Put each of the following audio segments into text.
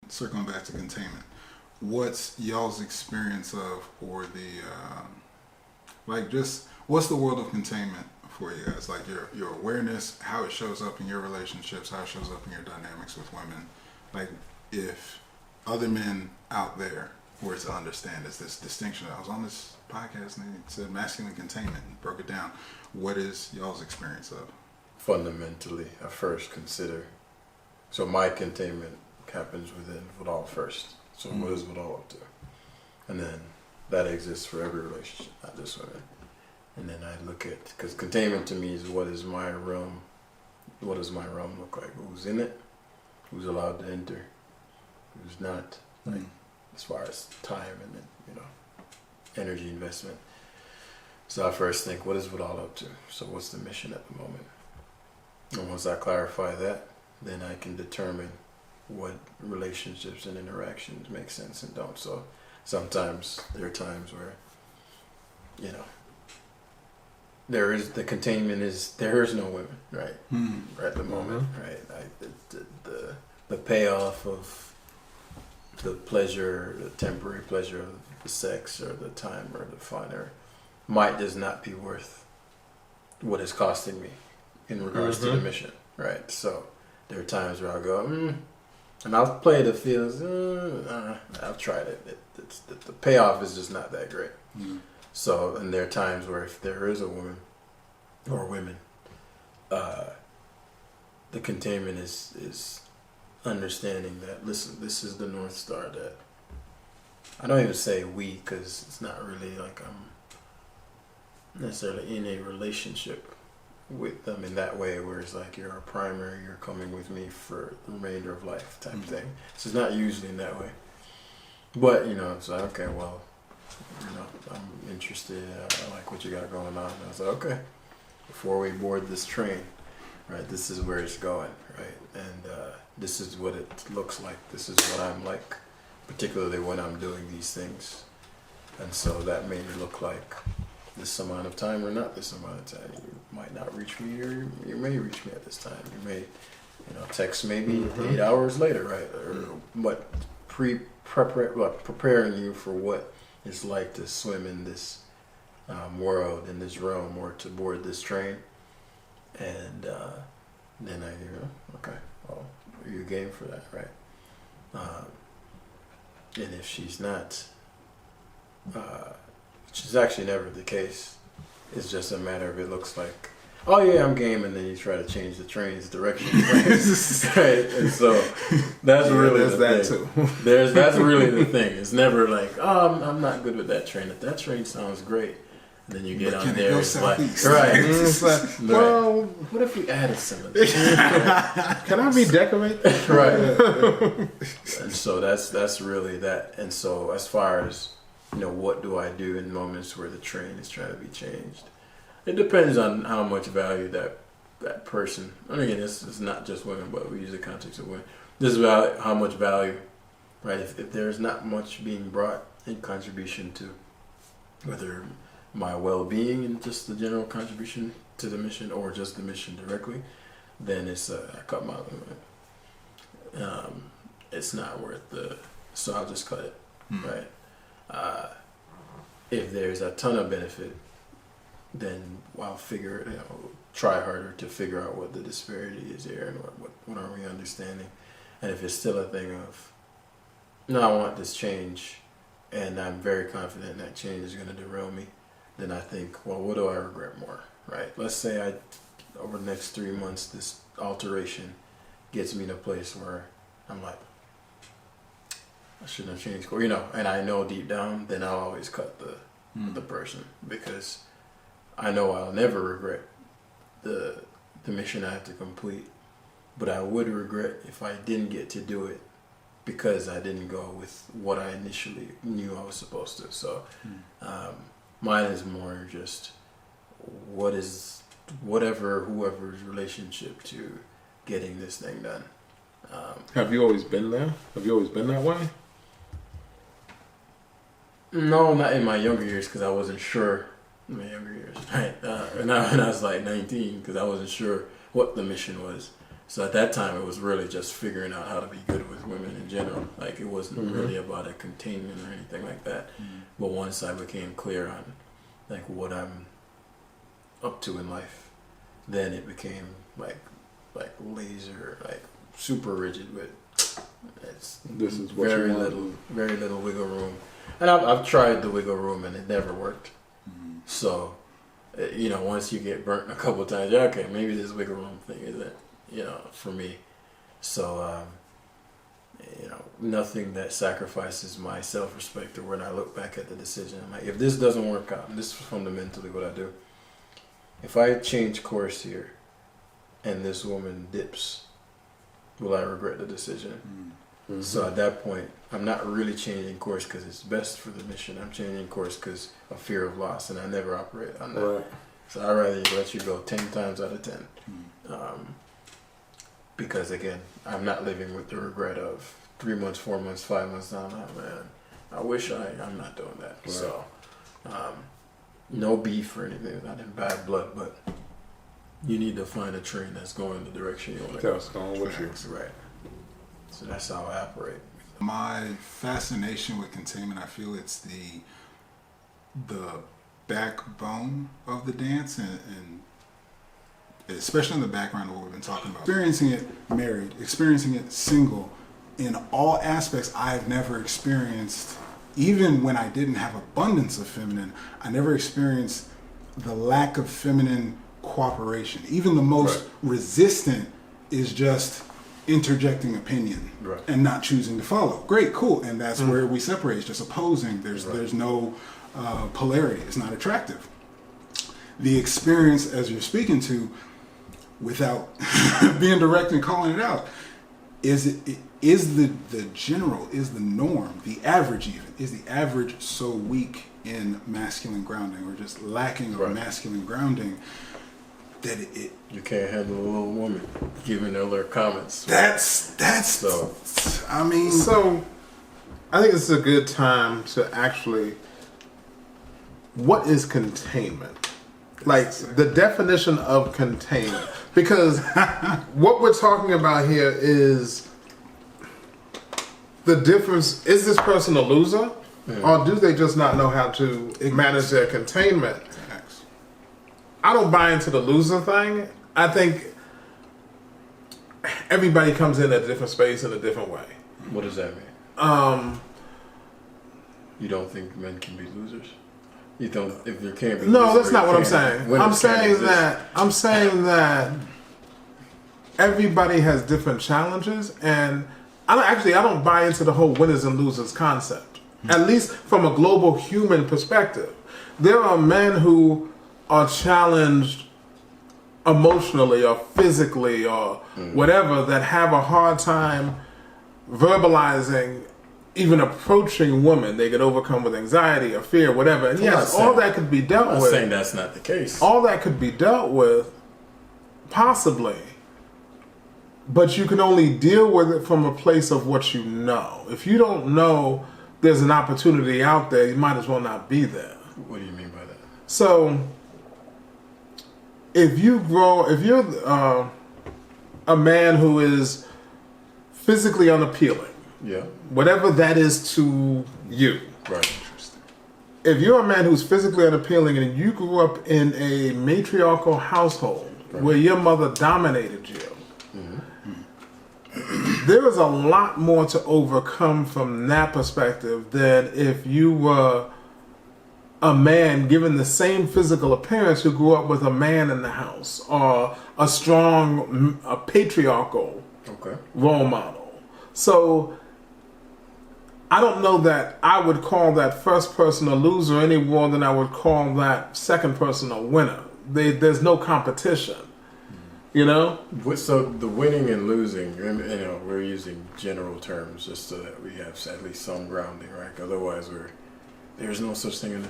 circling back to containment, what's y'all's experience of, or the what's the world of containment for you guys? Like your awareness, how it shows up in your relationships, how it shows up in your dynamics with women. Like if other men out there were to understand this distinction. I was on this podcast and they said masculine containment and broke it down. What is y'all's experience of? Fundamentally, I first consider, so my containment happens within Vidal first. So what is Vidal up to? And then that exists for every relationship, not just women. And then I look at, because containment to me is what is my realm, what does my realm look like? Who's in it? Who's allowed to enter? Who's not? Like, as far as time and then, energy investment. So I first think, what is Vidal up to? So what's the mission at the moment? And once I clarify that, then I can determine what relationships and interactions make sense and don't. So sometimes there are times where, there is the containment is there is no women, right? At the moment, right? The payoff of the pleasure, the temporary pleasure of the sex or the time or the fun might just not be worth what it's costing me in regards to the mission, right? So there are times where I'll go, and I'll play the feels, I've tried it. The payoff is just not that great. So, and there are times where if there is a woman or women, the containment is understanding that, listen, this is the North Star that, I don't even say we, because it's not really like I'm necessarily in a relationship with them in that way where it's like you're a primary, you're coming with me for the remainder of life type thing. So it's not usually in that way. But, it's like, okay, well, I'm interested, I like what you got going on. And I was like, okay, before we board this train, right, this is where it's going, right? And this is what it looks like. This is what I'm like, particularly when I'm doing these things. And so that may look like this amount of time or not this amount of time. You might not reach me, or you may reach me at this time. You may, text maybe 8 hours later, right? Or but preparing you for what it's like to swim in this world, in this realm, or to board this train. And then I okay, well, are you game for that, right? And if she's not, which is actually never the case, it's just a matter of it looks like, oh yeah, I'm game, and then you try to change the train's direction, right? And so that's really the thing. That's really the thing. It's never like, oh, I'm not good with that train. If that train sounds great, and then you get on there, it's like, right? Well, what if we added some of this? Can I redecorate? Right. And so that's really that. And so as far as what do I do in moments where the train is trying to be changed? It depends on how much value that person. And again, it's not just women, but we use the context of women. This is about how much value, right? If there's not much being brought in contribution to whether my well-being and just the general contribution to the mission or just the mission directly, then it's I cut my limit. It's not worth so I'll just cut it, right? If there's a ton of benefit, then I'll try harder to figure out what the disparity is here and what are we understanding. And if it's still a thing of, no, I want this change, and I'm very confident that change is going to derail me, then I think, well, what do I regret more, right? Let's say over the next 3 months, this alteration gets me in a place where I'm like, I shouldn't have changed, and I know deep down, then I'll always cut the person, because I know I'll never regret the mission I have to complete, but I would regret if I didn't get to do it because I didn't go with what I initially knew I was supposed to. So mine is more just whoever's relationship to getting this thing done. Have you always been there? Have you always been that way? No, not in my younger years, because I wasn't sure. In my younger years, right? And I was like 19, because I wasn't sure what the mission was. So at that time, it was really just figuring out how to be good with women in general. Like, it wasn't really about a containment or anything like that. But once I became clear on like what I'm up to in life, then it became like laser, like super rigid. But This is what you want. very little wiggle room. And I've tried the wiggle room and it never worked. So, you know, once you get burnt a couple of times, okay, maybe this wiggle room thing isn't, you know, for me. So, you know, nothing that sacrifices my self-respect, or when I look back at the decision, I'm like, if this doesn't work out, and this is fundamentally what I do, if I change course here and this woman dips, will I regret the decision? So at that point, I'm not really changing course because it's best for the mission. I'm changing course because of fear of loss, and I never operate on that. Right. So I'd rather let you go 10 times out of 10. Because again, I'm not living with the regret of 3 months, 4 months, 5 months down. Oh man, I wish I'm not doing that. Right. So, no beef or anything, not in bad blood, but you need to find a train that's going the direction you want to go. That's going with you. Right. So that's how I operate. My fascination with containment, I feel it's the backbone of the dance, and especially in the background of what we've been talking about. Experiencing it married, experiencing it single, in all aspects I've never experienced. Even when I didn't have abundance of feminine, I never experienced the lack of feminine cooperation. Even the most resistant is just interjecting opinion and not choosing to follow. Great, cool, and that's where we separate. It's just opposing. There's no polarity. It's not attractive. The experience, as you're speaking to, without being direct and calling it out, is the general, is the norm, the average even, is the average so weak in masculine grounding, or just lacking of masculine grounding, that you can't handle a little woman giving her little comments. I think it's a good time to actually, what is containment? Like the definition of containment, because what we're talking about here is the difference. Is this person a loser, or do they just not know how to manage their containment? I don't buy into the loser thing. I think everybody comes in at a different space in a different way. What does that mean? You don't think men can be losers? You don't, if you can't be losers? No, that's not what I'm saying. I'm saying that everybody has different challenges, and I don't buy into the whole winners and losers concept. At least from a global human perspective. There are men who are challenged emotionally or physically or whatever, that have a hard time verbalizing, even approaching women. They get overcome with anxiety or fear, whatever. And yes, all that could be dealt with. I'm not saying that's not the case. All that could be dealt with, possibly. But you can only deal with it from a place of what you know. If you don't know there's an opportunity out there, you might as well not be there. What do you mean by that? So, if you're a man who is physically unappealing, whatever that is to you, right? If you're a man who's physically unappealing and you grew up in a matriarchal household where your mother dominated you, there is a lot more to overcome from that perspective than if you were a man given the same physical appearance who grew up with a man in the house, or a strong, patriarchal role model. So I don't know that I would call that first person a loser any more than I would call that second person a winner. There's no competition, you know? So the winning and losing, you know, we're using general terms just so that we have at least some grounding, right? Otherwise there's no such thing in,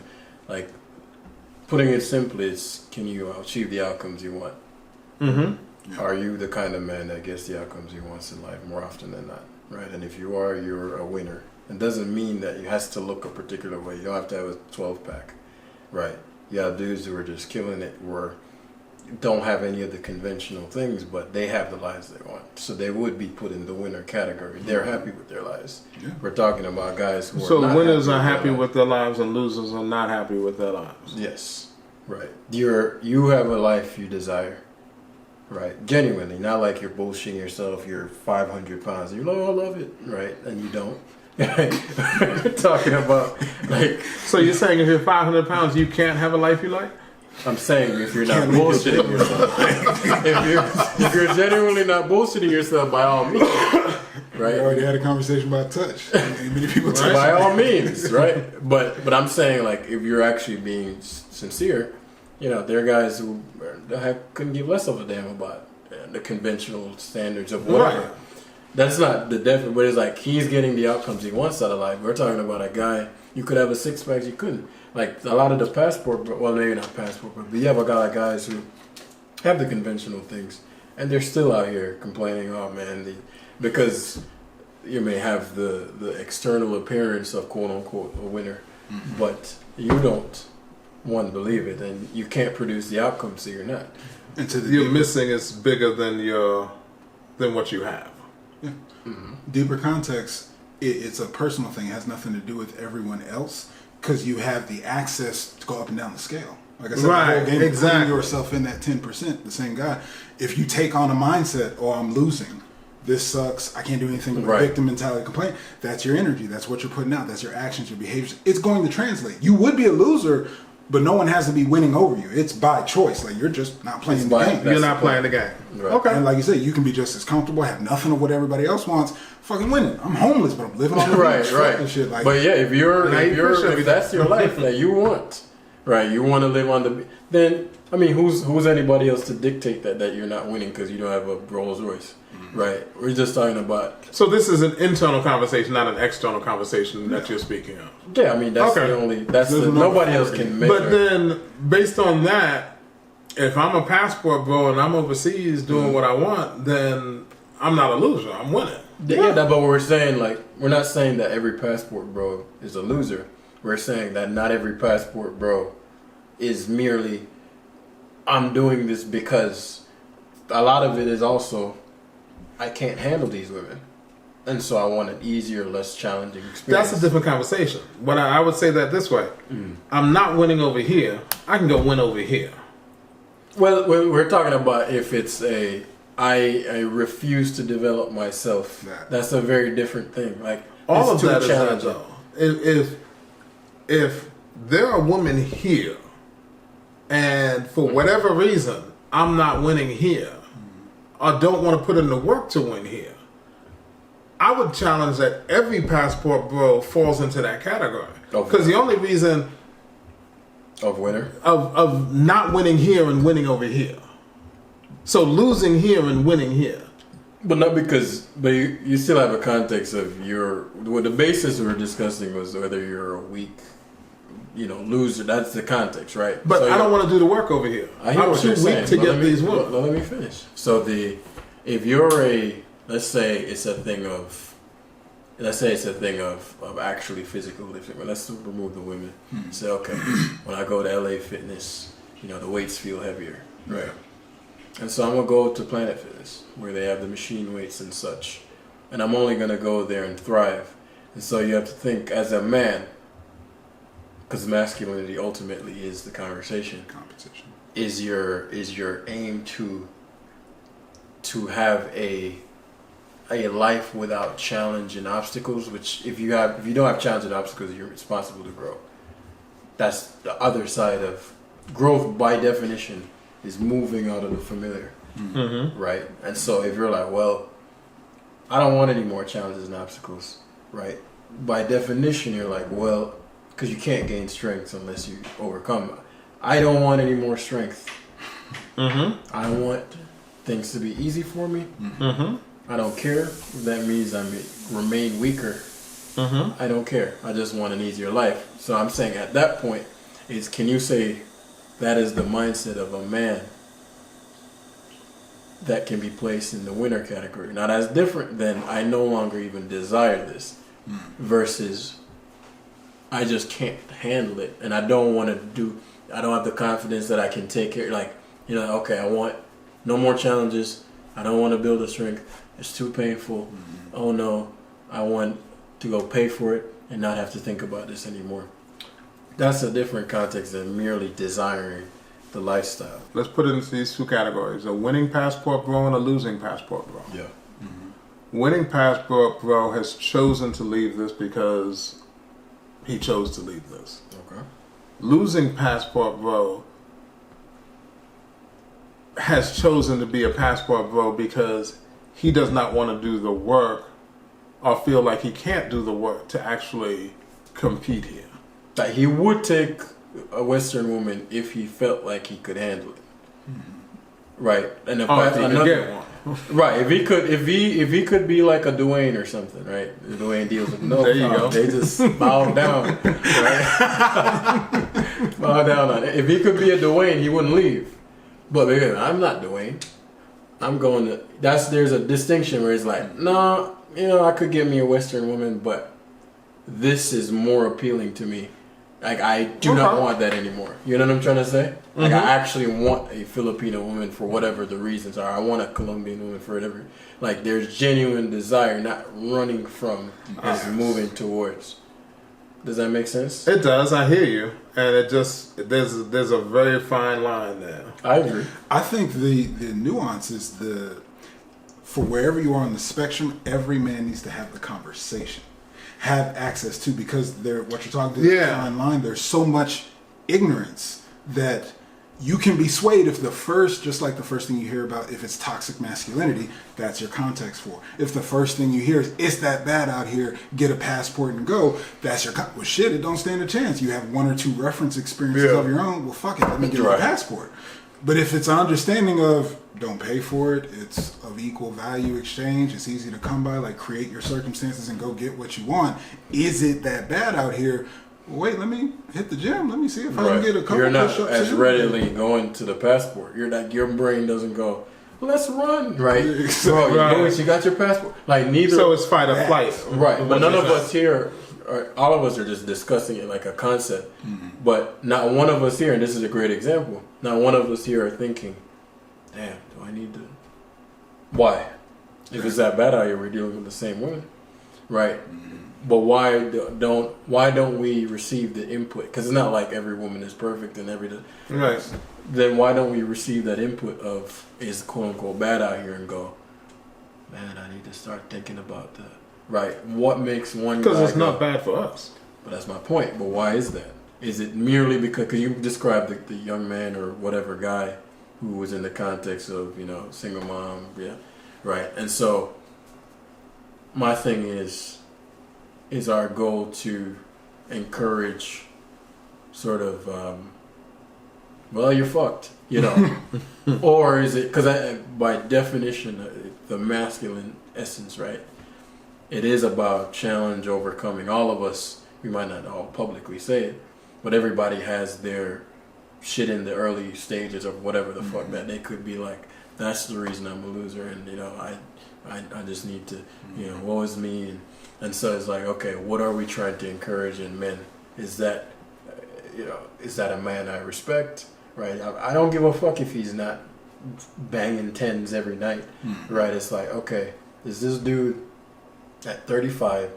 like, putting it simply, it's, can you achieve the outcomes you want? Are you the kind of man that gets the outcomes he wants in life more often than not, right? And if you are, you're a winner. It doesn't mean that you has to look a particular way. You don't have to have a 12-pack, right? You have dudes who are just killing it, where don't have any of the conventional things, but they have the lives they want. So they would be put in the winner category. They're happy with their lives. Yeah. We're talking about guys who are So not winners are happy happy with their lives and losers are not happy with their lives. Yes. Right. You have a life you desire. Right. Genuinely. Not like you're bullshitting yourself, you're 500 pounds. You're like, oh, I love it. Right. And you don't. We're talking about like. So you're saying if you're 500 pounds, you can't have a life you like? I'm saying if you're not bullshitting yourself, if you're genuinely not bullshitting yourself, by all means, right? We already had a conversation about touch. Ain't many people touch. By all means, right? But I'm saying like if you're actually being sincere, there are guys who couldn't give less of a damn about the conventional standards of whatever. Right. That's not the definite, but it's like he's getting the outcomes he wants out of life. We're talking about a guy, you could have a six-pack, you couldn't. Like a lot of the passport, well, maybe not passport, but you have a lot of guys who have the conventional things, and they're still out here complaining, oh man, because you may have the external appearance of quote-unquote a winner, but you don't, one, believe it, and you can't produce the outcome, so you're not. And to the You're missing is bigger than what you have. Yeah. Deeper context, it's a personal thing. It has nothing to do with everyone else because you have the access to go up and down the scale. Like I said, Right, the whole game, exactly. putting yourself in that 10%, the same guy. If you take on a mindset, oh, I'm losing, this sucks, I can't do anything with Right. victim mentality complaint, that's your energy. That's what you're putting out. That's your actions, your behaviors. It's going to translate. You would be a loser, but no one has to be winning over you. It's by choice. Like you're just not playing It's the by- game. You're not playing the game. Right. Okay. And like you said, you can be just as comfortable, have nothing of what everybody else wants, fucking winning. I'm homeless, but I'm living on the Right, beach, right. and shit. Like, But yeah, if that's your life that you want, right? You want to live on the. Then I mean, who's anybody else to dictate that you're not winning because you don't have a Rolls Royce, right? We're just talking about. So this is an internal conversation, not an external conversation that you're speaking of. Yeah, I mean that's Okay. the only. That's There's the, no nobody else authority. can measure. But then, based on that, if I'm a passport bro and I'm overseas doing what I want, then I'm not a loser. I'm winning. Yeah, but we're saying like we're not saying that every passport bro is a loser. We're saying that not every passport bro is merely I'm doing this because a lot of it is also I can't handle these women, and so I want an easier, less challenging experience. That's a different conversation. But I would say that this way: I'm not winning over here. I can go win over here. Well, we're talking about if it's I refuse to develop myself. That's a very different thing. Like All it's of too that is that challenging. though. If there are women here, and for whatever reason I'm not winning here, or don't want to put in the work to win here, I would challenge that every passport bro falls into that category. Because the only reason Of winner. of not winning here and winning over here, so losing here and winning here. But not because, but you still have a context of the basis we were discussing was whether you're a weak, loser. That's the context, right? But So I don't want to do the work over here. I hear I'm what too you're weak saying, to but get these women. Let me finish. So if you're let's say it's a thing of actually physical lifting. Well, let's remove the women. Say, okay, when I go to LA Fitness, the weights feel heavier, right? And so I'm gonna go to Planet Fitness where they have the machine weights and such, and I'm only gonna go there and thrive. And so you have to think as a man, because masculinity ultimately is the conversation. competition. Is your aim to have a life without challenge and obstacles? Which if you don't have challenge and obstacles, you're responsible to grow. That's the other side of growth. By definition, is moving out of the familiar, right? And so if you're like, well, I don't want any more challenges and obstacles, right? By definition, you're like, well, because you can't gain strength unless you overcome. I don't want any more strength. I want things to be easy for me. I don't care if that means I remain weaker. I don't care. I just want an easier life. So I'm saying at that point can you say that is the mindset of a man that can be placed in the winner category? Now that's different than I no longer even desire this versus I just can't handle it and I don't have the confidence that I can take care. Like You're like, okay, I want no more challenges. I don't want to build a strength. It's too painful. Mm-hmm. Oh no, I want to go pay for it and not have to think about this anymore. That's a different context than merely desiring the lifestyle. Let's put it into these two categories: a winning passport bro and a losing passport bro. Yeah. Winning passport bro has chosen to leave this because he chose to leave this. Okay. Losing passport bro has chosen to be a passport bro because he does not want to do the work or feel like he can't do the work to actually compete here. Like he would take a Western woman if he felt like he could handle it. Right. And if If he could get one. right, if he could be like a Dwayne or something, right? Dwayne deals with no There you problem. go. They just bow down. Right? Bow down on it. If he could be a Dwayne, he wouldn't leave. But again, I'm not Dwayne. I'm going to there's a distinction where it's like, no, I could get me a Western woman, but this is more appealing to me. Like I do not want that anymore. You know what I'm trying to say? Like I actually want a Filipino woman for whatever the reasons are. I want a Colombian woman for whatever. Like there's genuine desire, not running from, is moving towards. Does that make sense? It does. I hear you, and it just there's a very fine line there. I agree. I think the nuance is for wherever you are on the spectrum, every man needs to have the conversation, have access to, because what you're talking to is fine line. There's so much ignorance that you can be swayed if just like the first thing you hear about, if it's toxic masculinity, that's your context for. If the first thing you hear is, it's that bad out here, get a passport and go, that's your, well shit, it don't stand a chance. You have one or two reference experiences of your own, well fuck it, let me get a passport. But if it's an understanding of, don't pay for it, it's of equal value exchange, it's easy to come by, like create your circumstances and go get what you want, is it that bad out here? Wait, let me hit the gym. Let me see if I can get a couple You're not push-ups as in. readily going to the passport. You're not. Your brain doesn't go, let's run, right? Exactly. Bro, you got your passport. Like neither. So it's fight or flight, right? But none of us here, or all of us, are just discussing it like a concept. But not one of us here, and this is a great example. Not one of us here are thinking, damn, do I need to? Why? If it's that bad out here, we're dealing with the same woman, right? But why don't we receive the input? Because it's not like every woman is perfect and right. Then why don't we receive that input of, is quote unquote bad out here, and go, man, I need to start thinking about that. Right? What makes one guy? Because it's not bad for us. But that's my point. But why is that? Is it merely because you described the young man or whatever guy who was in the context of single mom, right? And so my thing is our goal to encourage sort of, well, you're fucked, or is it, because by definition, the masculine essence, right? It is about challenge, overcoming. All of us, we might not all publicly say it, but everybody has their shit in the early stages of whatever the fuck that they could be like, that's the reason I'm a loser, and I just need to, woe is me, and so it's like, okay, what are we trying to encourage in men? Is that a man I respect, right? I don't give a fuck if he's not banging tens every night, right? It's like, okay, is this dude at 35,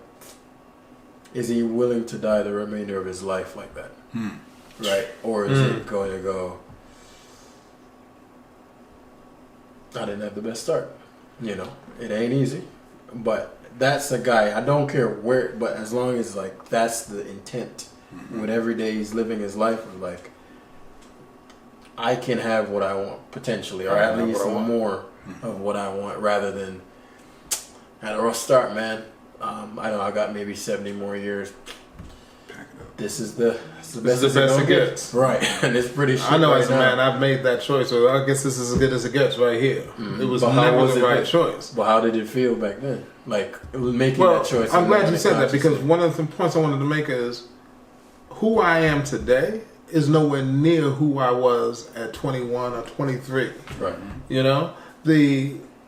is he willing to die the remainder of his life like that, right? Or is he going to go, I didn't have the best start, it ain't easy, but that's a guy, I don't care where, but as long as like that's the intent, with every day he's living his life of like, I can have what I want potentially, or at least more of what I want, rather than at a rough start, man. I got maybe 70 more years. This is the best it gets. Right. And it's pretty shit. I know right as a now. man, I've made that choice, so I guess this is as good as it gets right here. It was never the right choice. But how did it feel back then? Like, it was making that choice. I'm glad you said that, because one of the points I wanted to make is who I am today is nowhere near who I was at 21 or 23. Right.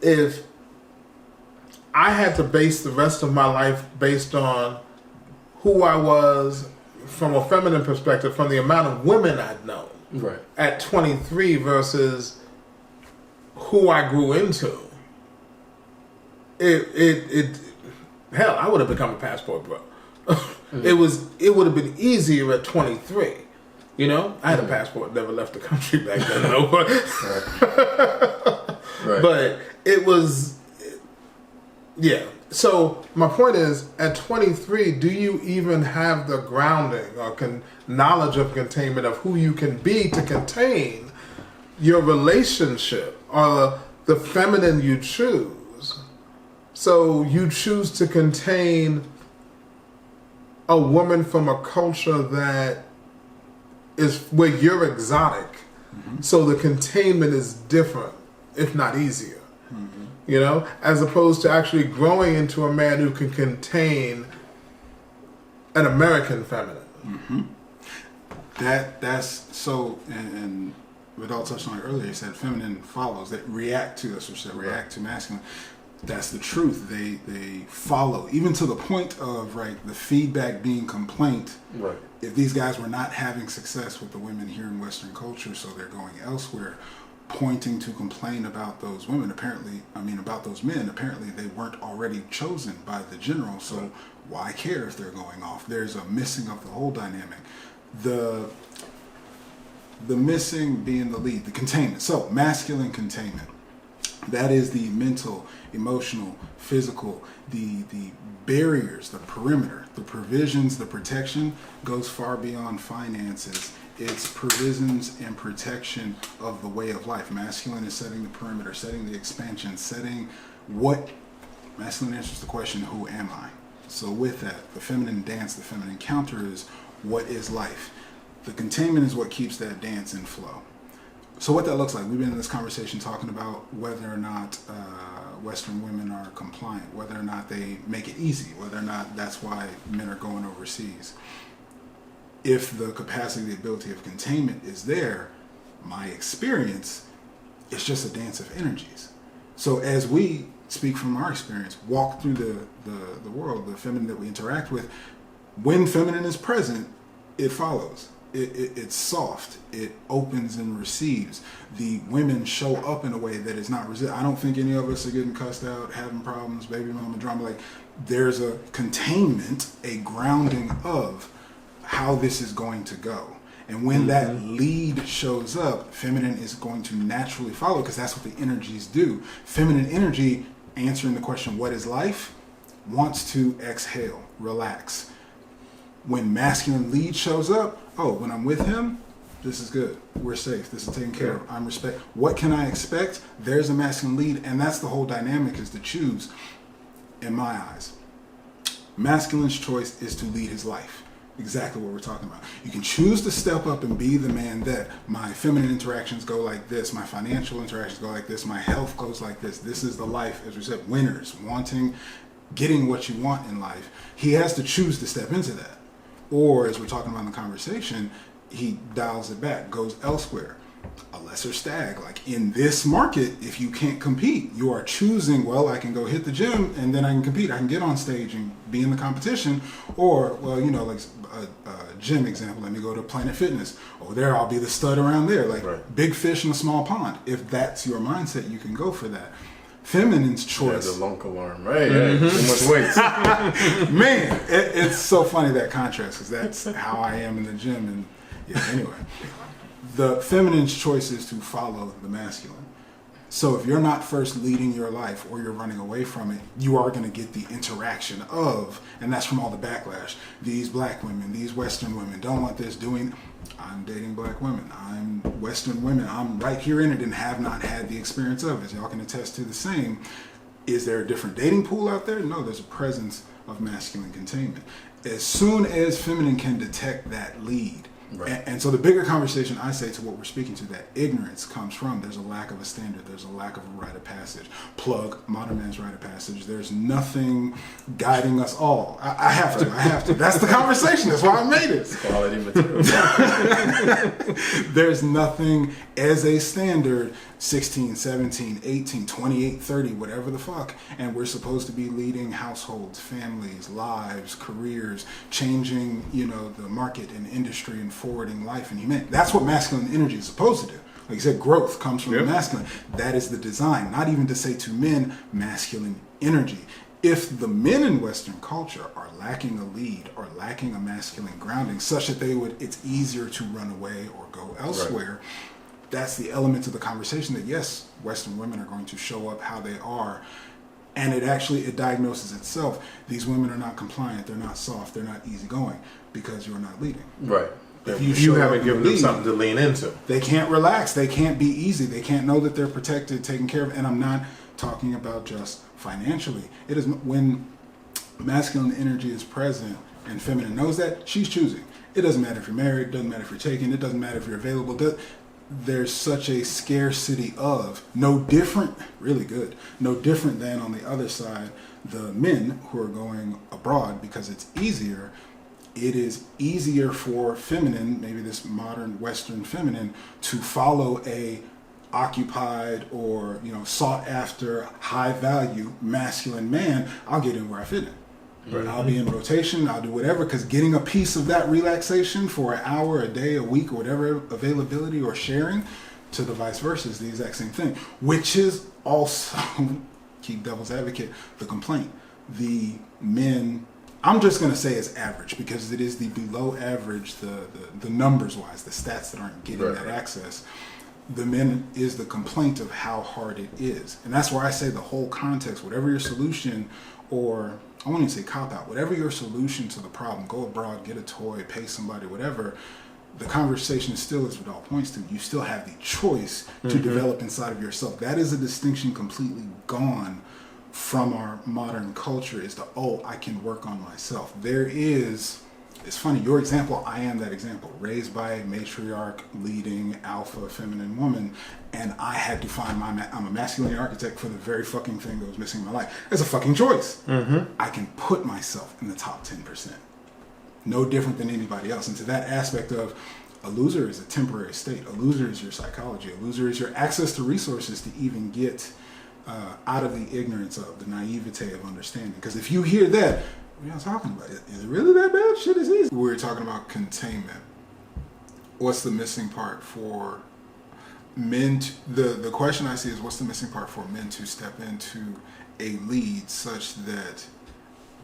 If I had to base the rest of my life based on who I was from a feminine perspective, from the amount of women I'd known, Right. at 23 versus who I grew into, it hell, I would have become a passport bro. It would have been easier at 23. You know, I had a passport, never left the country back then, though. Right. But it was, yeah. So my point is, at 23, do you even have the grounding or knowledge of containment of who you can be to contain your relationship or the feminine you choose? So you choose to contain a woman from a culture that is where you're exotic. So the containment is different, if not easier. You know, as opposed to actually growing into a man who can contain an American feminine. That's so, and Vidal touched on it earlier. He said feminine follows, that react to, that's what she said, react to masculine. That's the truth. They follow, even to the point of, right, the feedback being complaint. Right. If these guys were not having success with the women here in Western culture, so they're going elsewhere, pointing to complain about those women, about those men, apparently they weren't already chosen by the general, so why care if they're going off? There's a missing of the whole dynamic. The missing being the lead, the containment. So, masculine containment. That is the mental, emotional, physical, the barriers, the perimeter, the provisions, the protection goes far beyond finances. It's provisions and protection of the way of life. Masculine is setting the perimeter, setting the expansion, setting what... Masculine answers the question, who am I? So with that, the feminine dance, the feminine counter is what is life. The containment is what keeps that dance in flow. So what that looks like, we've been in this conversation talking about whether or not Western women are compliant, whether or not they make it easy, whether or not that's why men are going overseas. If the capacity, the ability of containment is there, my experience is just a dance of energies. So as we speak from our experience, walk through the world, the feminine that we interact with, when feminine is present, it follows. It's soft. It opens and receives. The women show up in a way that is not resistant. I don't think any of us are getting cussed out, having problems, baby mama drama. Like, there's a containment, a grounding of how this is going to go. And when that lead shows up, feminine is going to naturally follow, because that's what the energies do. Feminine energy, answering the question, what is life, wants to exhale, relax. When masculine lead shows up, when I'm with him, this is good. We're safe. This is taken care of. I'm respect. What can I expect? There's a masculine lead, and that's the whole dynamic, is to choose, in my eyes. Masculine's choice is to lead his life. Exactly what we're talking about. You can choose to step up and be the man that my feminine interactions go like this, my financial interactions go like this, my health goes like this. This is the life, as we said, winners, getting what you want in life. He has to choose to step into that. Or, as we're talking about in the conversation, he dials it back, goes elsewhere. A lesser stag. Like, in this market, if you can't compete, you are choosing, I can go hit the gym and then I can compete. I can get on stage and be in the competition. Or, like a gym example, let me go to Planet Fitness. Over there, I'll be the stud around there. Like, big fish in a small pond. If that's your mindset, you can go for that. Feminine's choice. The lunk alarm, right? Too much weight. Man, it's so funny, that contrast, because that's how I am in the gym. And anyway, the feminine's choice is to follow the masculine. So if you're not first leading your life, or you're running away from it, you are going to get the interaction of, and that's from all the backlash. These black women, these Western women don't want this doing. I'm dating black women. I'm Western women. I'm right here in it and have not had the experience of it. Y'all can attest to the same. Is there a different dating pool out there? No, there's a presence of masculine containment. As soon as feminine can detect that lead, and so the bigger conversation, I say, to what we're speaking to, that ignorance comes from, there's a lack of a standard, there's a lack of a rite of passage. Plug modern man's rite of passage. There's nothing guiding us all. I have to. That's the conversation. That's why I made it. It's quality material. There's nothing as a standard 16, 17, 18, 28, 30, whatever the fuck. And we're supposed to be leading households, families, lives, careers, changing, the market and industry and forwarding life and humanity. That's what masculine energy is supposed to do. Like you said, growth comes from the masculine. That is the design. Not even to say to men, masculine energy. If the men in Western culture are lacking a lead or lacking a masculine grounding such that it's easier to run away or go elsewhere, that's the element of the conversation that, yes, Western women are going to show up how they are. And it diagnoses itself. These women are not compliant. They're not soft. They're not easygoing because you're not leading. Right. If you haven't given them something to lean into. They can't relax. They can't be easy. They can't know that they're protected, taken care of. And I'm not talking about just financially. It is when masculine energy is present and feminine knows that, she's choosing. It doesn't matter if you're married. It doesn't matter if you're taken. It doesn't matter if you're available. There's such a scarcity of, no different than on the other side, the men who are going abroad because it's easier. It is easier for feminine, maybe this modern Western feminine, to follow a occupied or sought after, high value masculine man. I'll get in where I fit in. Right. I'll be in rotation. I'll do whatever, because getting a piece of that relaxation for an hour, a day, a week, or whatever availability or sharing, to the vice versa is the exact same thing. Which is also, keep devil's advocate, the complaint. The men, I'm just going to say it's average because it is the below average, the numbers wise, the stats that aren't getting that access. The men is the complaint of how hard it is. And that's where I say the whole context, whatever your solution, or I won't even say cop out, whatever your solution to the problem, go abroad, get a toy, pay somebody, whatever, the conversation still is what it all points to. You still have the choice to develop inside of yourself. That is a distinction completely gone from our modern culture, is I can work on myself. It's funny, your example, I am that example. Raised by a matriarch, leading, alpha, feminine woman, and I had to find I'm a masculine architect for the very fucking thing that was missing in my life. It's a fucking choice. I can put myself in the top 10%. No different than anybody else. And to that aspect of, a loser is a temporary state. A loser is your psychology. A loser is your access to resources to even get out of the ignorance of, the naivete of understanding. Because if you hear that, what are y'all talking about? Is it really that bad? Shit is easy. We're talking about containment. What's the missing part for men? The question I see is, what's the missing part for men to step into a lead such that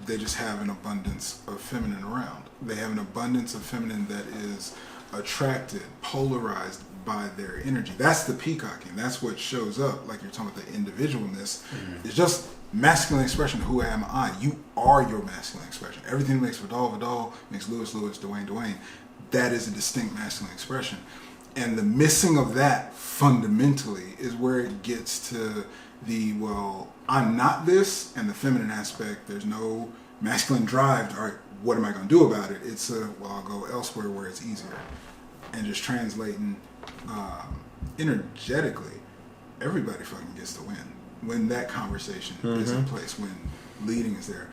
they just have an abundance of feminine around? They have an abundance of feminine that is attracted, polarized by their energy. That's the peacocking. That's what shows up, like you're talking about the individualness. It's just masculine expression. Who am I? You are your masculine expression. Everything that makes Vidal, makes Lewis, Dwayne. That is a distinct masculine expression. And the missing of that fundamentally is where it gets to the, I'm not this, and the feminine aspect, there's no masculine drive. All right, what am I going to do about it? It's I'll go elsewhere where it's easier. And just translating energetically, everybody fucking gets to win when that conversation is in place, when leading is there.